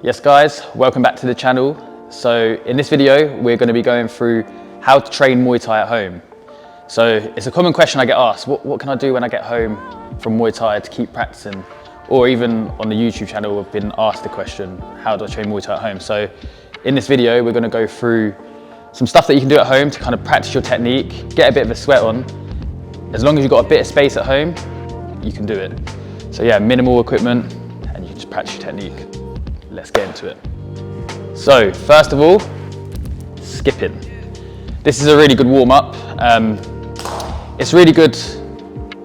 Yes guys, welcome back to the channel. So in this video, we're going to be going through how to train Muay Thai at home. So it's a common question I get asked, what can I do when I get home from Muay Thai to keep practicing? Or even on the YouTube channel, I've been asked the question, how do I train Muay Thai at home? So in this video, we're going to go through some stuff that you can do at home to kind of practice your technique, get a bit of a sweat on. As long as you've got a bit of space at home, you can do it. So yeah, minimal equipment and you can just practice your technique. Let's get into it. So first of all, skipping. This is a really good warm up. It's really good,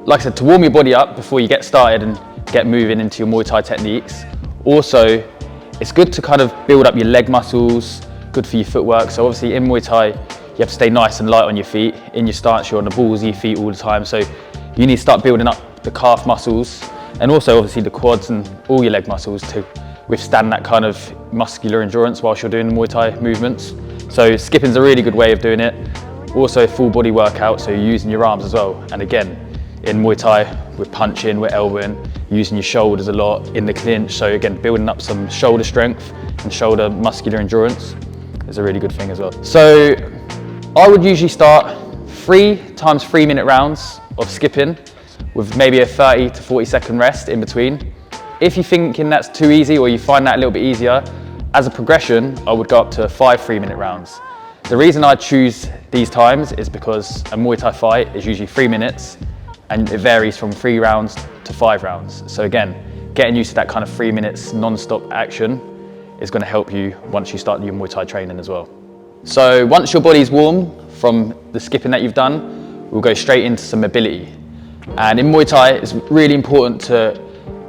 like I said, to warm your body up before you get started and get moving into your Muay Thai techniques. Also, it's good to kind of build up your leg muscles, good for your footwork. So obviously in Muay Thai, you have to stay nice and light on your feet. In your stance, you're on the balls of your feet all the time. So you need to start building up the calf muscles and also obviously the quads and all your leg muscles to withstand that kind of muscular endurance whilst you're doing the Muay Thai movements. So skipping's a really good way of doing it. Also a full body workout, so you're using your arms as well. And again, in Muay Thai, we're punching, we're elbowing, using your shoulders a lot in the clinch. So again, building up some shoulder strength and shoulder muscular endurance is a really good thing as well. So I would usually start 3 times 3 minute rounds of skipping with maybe a 30 to 40 second rest in between. If you're thinking that's too easy or you find that a little bit easier, as a progression, I would go up to 5 3-minute rounds. The reason I choose these times is because a Muay Thai fight is usually 3 minutes and it varies from 3 rounds to 5 rounds. So again, getting used to that kind of 3 minutes non-stop action is going to help you once you start your Muay Thai training as well. So once your body's warm from the skipping that you've done, we'll go straight into some mobility. And in Muay Thai, it's really important to,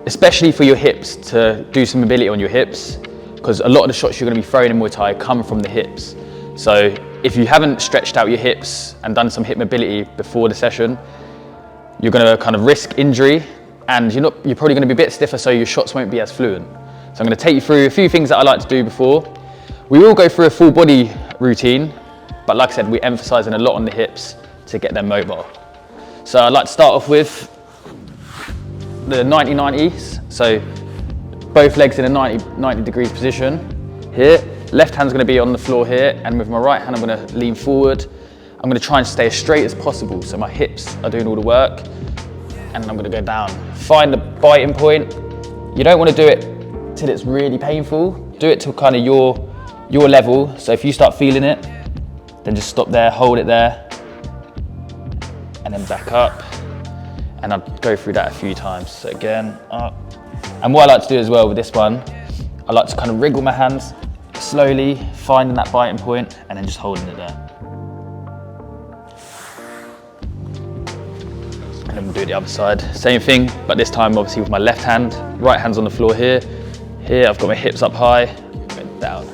especially for your hips, to do some mobility on your hips, because a lot of the shots you're going to be throwing in Muay Thai come from the hips. So if you haven't stretched out your hips and done some hip mobility before the session, you're going to kind of risk injury and you're probably going to be a bit stiffer, so your shots won't be as fluent. So I'm going to take you through a few things that I like to do before. We will go through a full body routine, but like I said, we're emphasizing a lot on the hips to get them mobile. So I'd like to start off with the 90-90s. So both legs in a 90 degrees position here. Left hand's going to be on the floor here, and with my right hand I'm going to lean forward. I'm going to try and stay as straight as possible, so my hips are doing all the work, and I'm going to go down. Find the biting point. You don't want to do it till it's really painful. Do it to kind of your level. So if you start feeling it, then just stop there, hold it there, and then back up. And I'll go through that a few times. So again, up. And what I like to do as well with this one, I like to kind of wriggle my hands slowly, finding that biting point and then just holding it there. And then we'll do it the other side. Same thing, but this time obviously with my left hand. Right hand's on the floor here. Here I've got my hips up high, going down.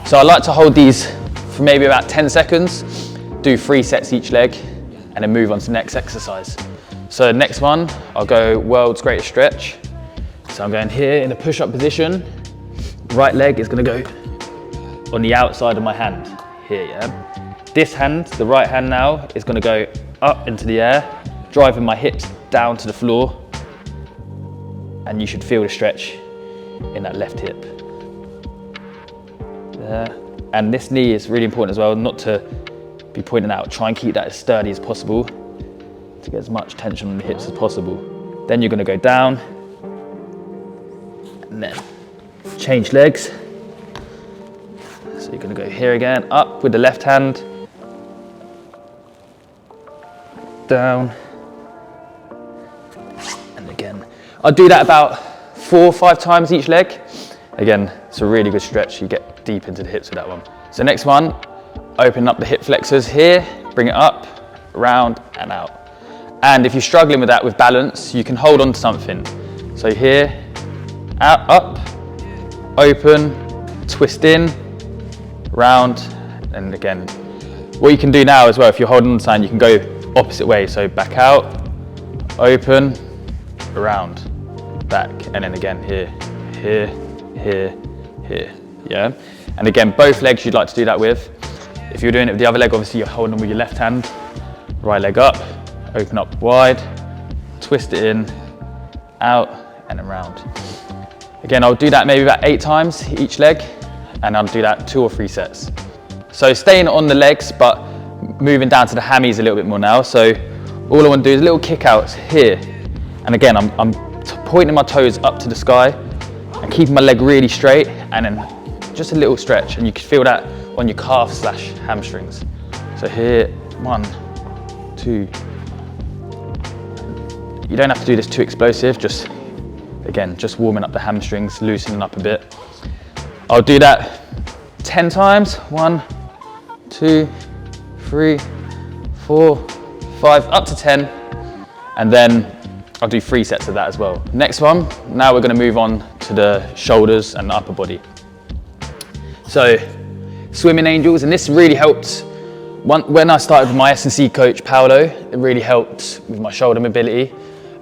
So I like to hold these for maybe about 10 seconds, do 3 sets each leg, and then move on to the next exercise. So next one, I'll go world's greatest stretch. So I'm going here in a push-up position. Right leg is going to go on the outside of my hand, here, yeah? This hand, the right hand now, is going to go up into the air, driving my hips down to the floor, and you should feel the stretch in that left hip. There. And this knee is really important as well, not to be pointing out. Try and keep that as sturdy as possible to get as much tension on the hips as possible. Then you're going to go down and then change legs. So you're going to go here again, up with the left hand, down, and again. I'll do that about 4 or 5 times each leg. Again, it's a really good stretch. You get deep into the hips with that one. So next one, open up the hip flexors here, bring it up, round and out. And if you're struggling with that with balance, you can hold on to something. So here, out, up, open, twist in, round, and again. What you can do now as well, if you're holding on to something, you can go opposite way. So back out, open, around, back, and then again here, here, here, here, yeah? And again, both legs you'd like to do that with. If you're doing it with the other leg, obviously you're holding on with your left hand. Right leg up, open up wide, twist it in, out, and then round. Again, I'll do that maybe about 8 times each leg, and I'll do that 2 or 3 sets. So staying on the legs, but moving down to the hammies a little bit more now. So all I want to do is little kick outs here. And again, I'm pointing my toes up to the sky and keeping my leg really straight, and then just a little stretch, and you can feel that on your calf / hamstrings. So here, 1, 2. You don't have to do this too explosive, just warming up the hamstrings, loosening up a bit. I'll do that 10 times, 1, 2, 3, 4, 5, up to 10, and then I'll do 3 sets of that as well. Next one, now we're gonna move on to the shoulders and the upper body. So, swimming angels, and this really helped. When I started with my S&C coach, Paolo, it really helped with my shoulder mobility.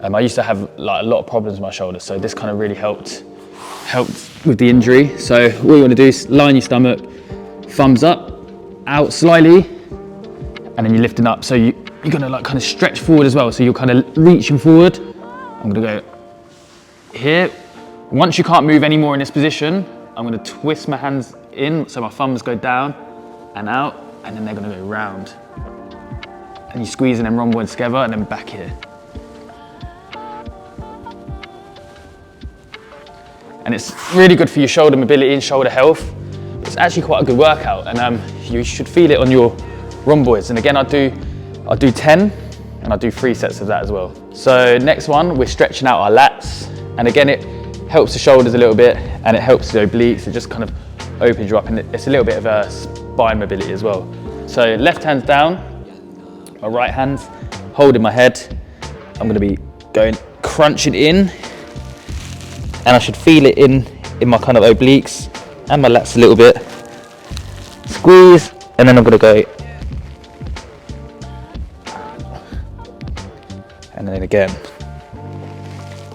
I used to have like a lot of problems with my shoulders, so this kind of really helped with the injury. So all you want to do is line your stomach, thumbs up, out slightly, and then you're lifting up. So you're gonna like kind of stretch forward as well. So you're kind of reaching forward. I'm gonna go here. Once you can't move anymore in this position, I'm gonna twist my hands in, so my thumbs go down and out, and then they're gonna go round. And you squeeze and then rhomboid together, and then back here. And it's really good for your shoulder mobility and shoulder health. It's actually quite a good workout, and you should feel it on your rhomboids. And again, I'll do 10, and I'll do 3 sets of that as well. So next one, we're stretching out our lats. And again, it helps the shoulders a little bit, and it helps the obliques. It just kind of opens you up, and it's a little bit of a spine mobility as well. So left hand's down, my right hand's holding my head. I'm gonna be going crunching in, and I should feel it in my kind of obliques and my lats a little bit. Squeeze, and then I'm gonna go. And then again,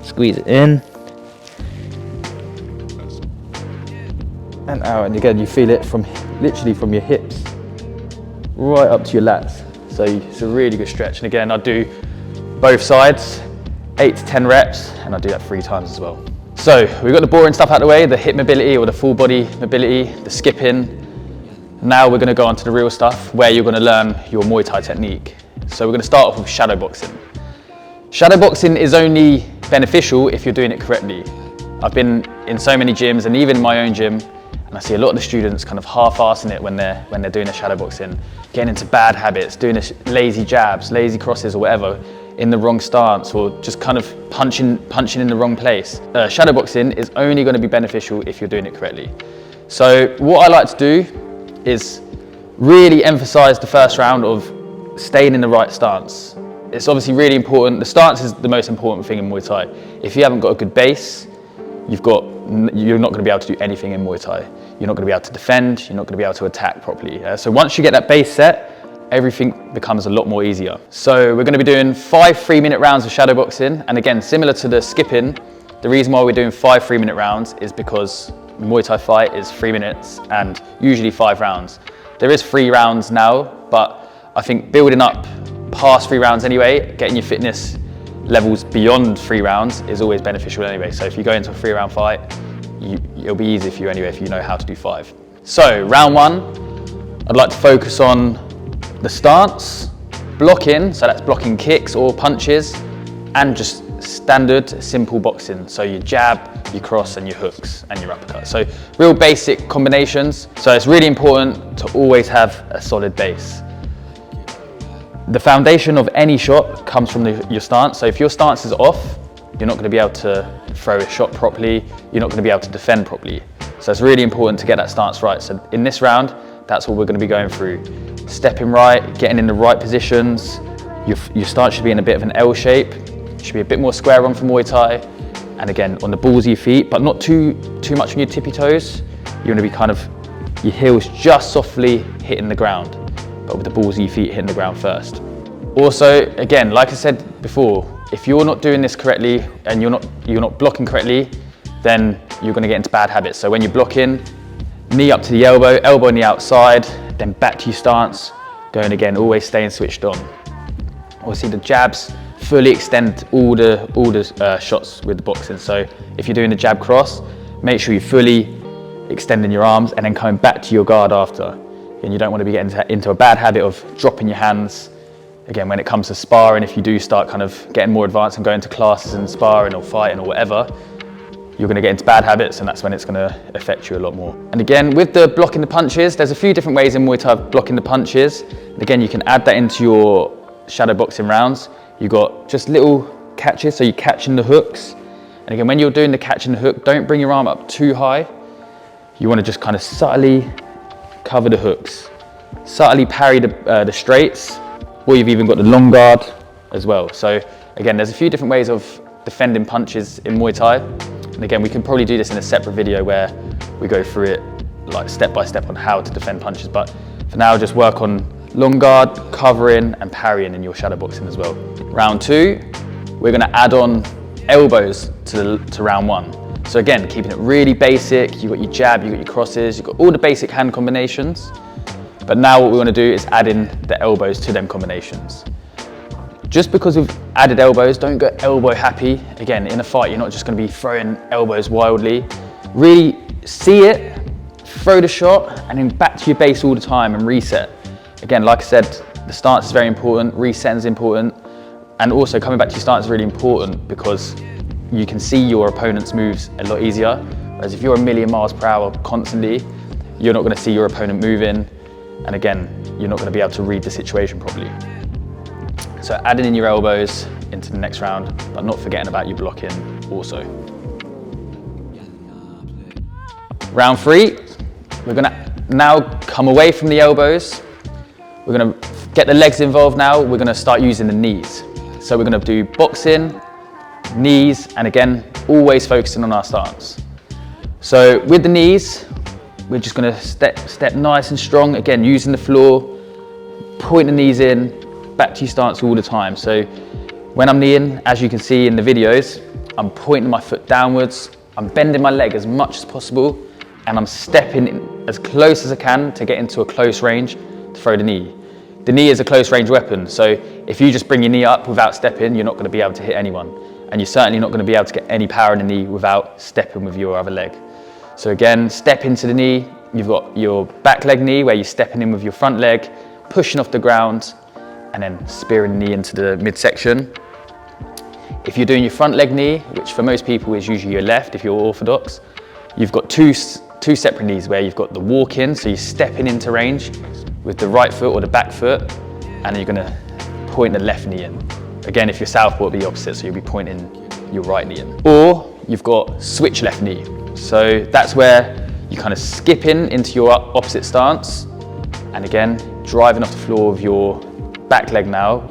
squeeze it in. And out, and again, you feel it literally from your hips right up to your lats. So it's a really good stretch. And again, I'll do both sides, 8 to 10 reps, and I'll do that 3 times as well. So we've got the boring stuff out of the way, the hip mobility or the full body mobility, the skipping. Now we're gonna go on to the real stuff, where you're gonna learn your Muay Thai technique. So we're gonna start off with shadow boxing. Shadow boxing is only beneficial if you're doing it correctly. I've been in so many gyms, and even in my own gym, and I see a lot of the students kind of half-assing it when they're doing a shadow boxing, getting into bad habits, doing lazy jabs, lazy crosses or whatever, in the wrong stance, or just kind of punching in the wrong place. Shadow boxing is only going to be beneficial if you're doing it correctly. So what I like to do is really emphasize the first round of staying in the right stance. It's obviously really important. The stance is the most important thing in Muay Thai. If you haven't got a good base, you're not going to be able to do anything in Muay Thai. You're not going to be able to defend, you're not going to be able to attack properly. So once you get that base set, everything becomes a lot more easier. So we're going to be doing 5 3-minute rounds of shadow boxing. And again, similar to the skipping, the reason why we're doing 5 3-minute rounds is because Muay Thai fight is 3 minutes and usually 5 rounds. There is 3 rounds now, but I think building up past 3 rounds anyway, getting your fitness levels beyond 3 rounds is always beneficial anyway. So if you go into a 3-round fight, it'll be easy for you anyway if you know how to do 5. So round 1, I'd like to focus on the stance, blocking, so that's blocking kicks or punches, and just standard simple boxing. So your jab, your cross, and your hooks and your uppercut. So real basic combinations. So it's really important to always have a solid base. The foundation of any shot comes from your stance. So if your stance is off, you're not going to be able to throw a shot properly. You're not going to be able to defend properly. So it's really important to get that stance right. So in this round, that's what we're going to be going through. Stepping right, getting in the right positions. Your stance should be in a bit of an L shape. Should be a bit more square on for Muay Thai. And again, on the balls of your feet, but not too much on your tippy toes. You're going to be kind of, your heels just softly hitting the ground, but with the balls of your feet hitting the ground first. Also, again, like I said before, if you're not doing this correctly and you're not blocking correctly, then you're going to get into bad habits. So when you're blocking, knee up to the elbow, elbow on the outside, then back to your stance, going again, always staying switched on. Obviously the jabs fully extend all the shots with the boxing. So if you're doing the jab cross, make sure you're fully extending your arms and then coming back to your guard after. And you don't want to be getting into a bad habit of dropping your hands. Again, when it comes to sparring, if you do start kind of getting more advanced and going to classes and sparring or fighting or whatever, you're going to get into bad habits, and that's when it's going to affect you a lot more. And again, with the blocking the punches, there's a few different ways in Muay Thai of blocking the punches. And again, you can add that into your shadow boxing rounds. You've got just little catches, so you're catching the hooks. And again, when you're doing the catch and the hook, don't bring your arm up too high. You want to just kind of subtly cover the hooks, subtly parry the straights, or you've even got the long guard as well. So again, there's a few different ways of defending punches in Muay Thai. And again, we can probably do this in a separate video where we go through it like step by step on how to defend punches. But for now, just work on long guard, covering and parrying in your shadow boxing as well. Round 2, we're gonna add on elbows to round 1. So again, keeping it really basic. You've got your jab, you've got your crosses, you've got all the basic hand combinations. But now what we want to do is add in the elbows to them combinations. Just because we've added elbows, don't go elbow happy. Again, in a fight, you're not just going to be throwing elbows wildly. Really see it, throw the shot, and then back to your base all the time and reset. Again, like I said, the stance is very important, resetting is important, and also coming back to your stance is really important because you can see your opponent's moves a lot easier. Whereas if you're a million miles per hour constantly, you're not going to see your opponent moving. And again, you're not going to be able to read the situation properly. So adding in your elbows into the next round, but not forgetting about your blocking also. Round 3, we're going to now come away from the elbows. We're going to get the legs involved now. We're going to start using the knees. So we're going to do boxing, knees, and again, always focusing on our stance. So with the knees, we're just going to step nice and strong. Again, using the floor, point the knees in, back to your stance all the time. So when I'm kneeing, as you can see in the videos, I'm pointing my foot downwards, I'm bending my leg as much as possible, and I'm stepping in as close as I can to get into a close range to throw the knee. The knee is a close range weapon, so if you just bring your knee up without stepping, you're not going to be able to hit anyone. And you're certainly not going to be able to get any power in the knee without stepping with your other leg. So again, step into the knee. You've got your back leg knee where you're stepping in with your front leg, pushing off the ground, and then spearing the knee into the midsection. If you're doing your front leg knee, which for most people is usually your left if you're orthodox, you've got two separate knees where you've got the walk in, so you're stepping into range with the right foot or the back foot, and you're gonna point the left knee in. Again, if you're southpaw, it'll be the opposite, so you'll be pointing your right knee in. Or you've got switch left knee. So that's where you kind of skip into your opposite stance, and again, driving off the floor with your back leg now,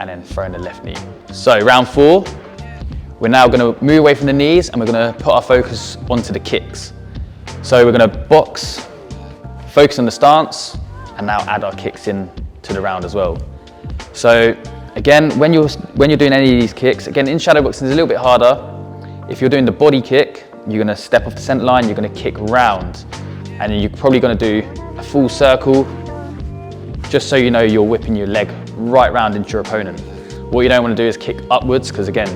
and then throwing the left knee. So round 4, we're now gonna move away from the knees and we're gonna put our focus onto the kicks. So we're gonna box, focus on the stance, and now add our kicks in to the round as well. So again, when you're doing any of these kicks, again, in shadow boxing it's a little bit harder. If you're doing the body kick, you're gonna step off the center line, you're gonna kick round, and you're probably gonna do a full circle, just so you know you're whipping your leg right round into your opponent. What you don't wanna do is kick upwards, because again,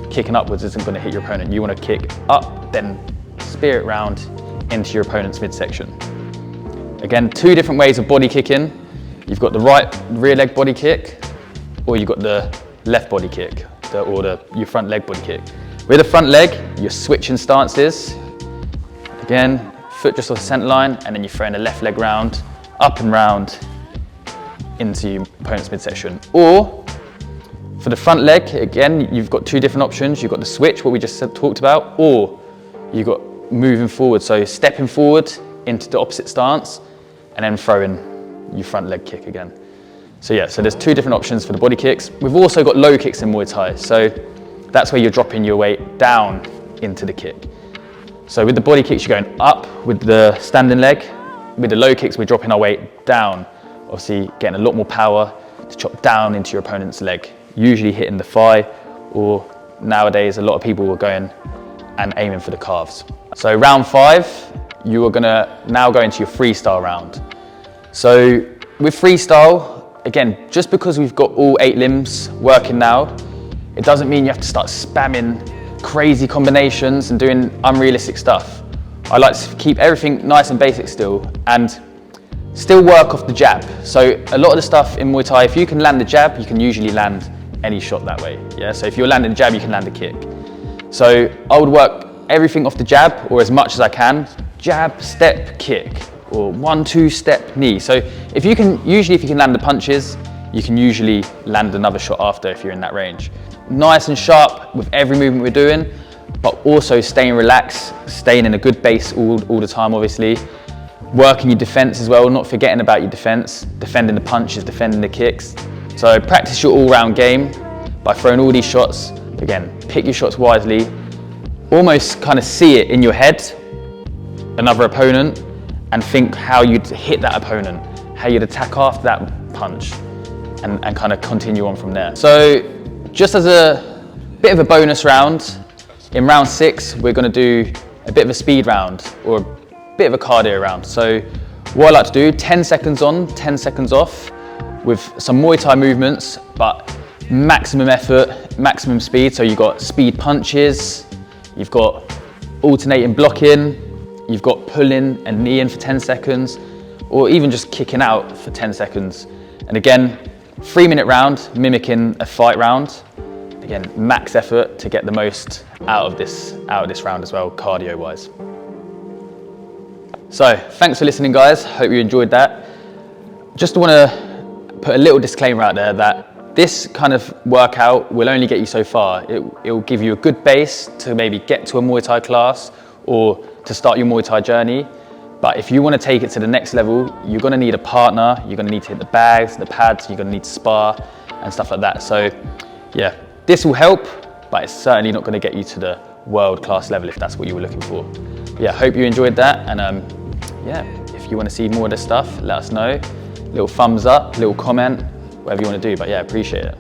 kicking upwards isn't gonna hit your opponent. You wanna kick up, then spear it round into your opponent's midsection. Again, 2 different ways of body kicking. You've got the right rear leg body kick, or you've got the left body kick, your front leg body kick. With the front leg, you're switching stances. Again, foot just off the center line, and then you're throwing the left leg round, up and round into your opponent's midsection. Or for the front leg, again, you've got 2 different options. You've got the switch, what we just talked about, or you've got moving forward. So you're stepping forward into the opposite stance, and then throwing your front leg kick again. So yeah, so there's 2 different options for the body kicks. We've also got low kicks in Muay Thai. So that's where you're dropping your weight down into the kick. So with the body kicks, you're going up with the standing leg. With the low kicks, we're dropping our weight down. Obviously getting a lot more power to chop down into your opponent's leg, usually hitting the thigh, or nowadays a lot of people are going and aiming for the calves. So round 5, you are gonna now go into your freestyle round. So with freestyle, again, just because we've got all 8 limbs working now, It doesn't mean you have to start spamming crazy combinations and doing unrealistic stuff. I like to keep everything nice and basic still, and still work off the jab. So a lot of the stuff in Muay Thai, if you can land the jab, you can usually land any shot that way. Yeah. So if you're landing the jab, you can land a kick. So I would work everything off the jab, or as much as I can. Jab, step, kick, or 1-2 step, knee. So if you can land the punches, you can usually land another shot after if you're in that range. Nice and sharp with every movement we're doing, but also staying relaxed, staying in a good base all the time, obviously. Working your defense as well, not forgetting about your defense, defending the punches, defending the kicks. So practice your all-round game by throwing all these shots. Again, pick your shots wisely, almost kind of see it in your head, another opponent, and think how you'd hit that opponent, how you'd attack after that punch, and kind of continue on from there. So just as a bit of a bonus round, in round 6, we're going to do a bit of a speed round, or a bit of a cardio round. So what I like to do, 10 seconds on, 10 seconds off, with some Muay Thai movements, but maximum effort, maximum speed. So you've got speed punches, you've got alternating blocking, you've got pulling and kneeing for 10 seconds, or even just kicking out for 10 seconds. And again, 3-minute round, mimicking a fight round. Again, max effort to get the most out of this round as well, cardio wise. So thanks for listening, guys. Hope you enjoyed that. Just want to put a little disclaimer out there that this kind of workout will only get you so far. It will give you a good base to maybe get to a Muay Thai class or to start your Muay Thai journey. But if you want to take it to the next level, you're going to need a partner, you're going to need to hit the bags, the pads, you're going to need to spar and stuff like that. So yeah, this will help, but it's certainly not going to get you to the world-class level if that's what you were looking for. Yeah, hope you enjoyed that, and yeah, if you want to see more of this stuff, let us know. Little thumbs up, little comment, whatever you want to do, but yeah, appreciate it.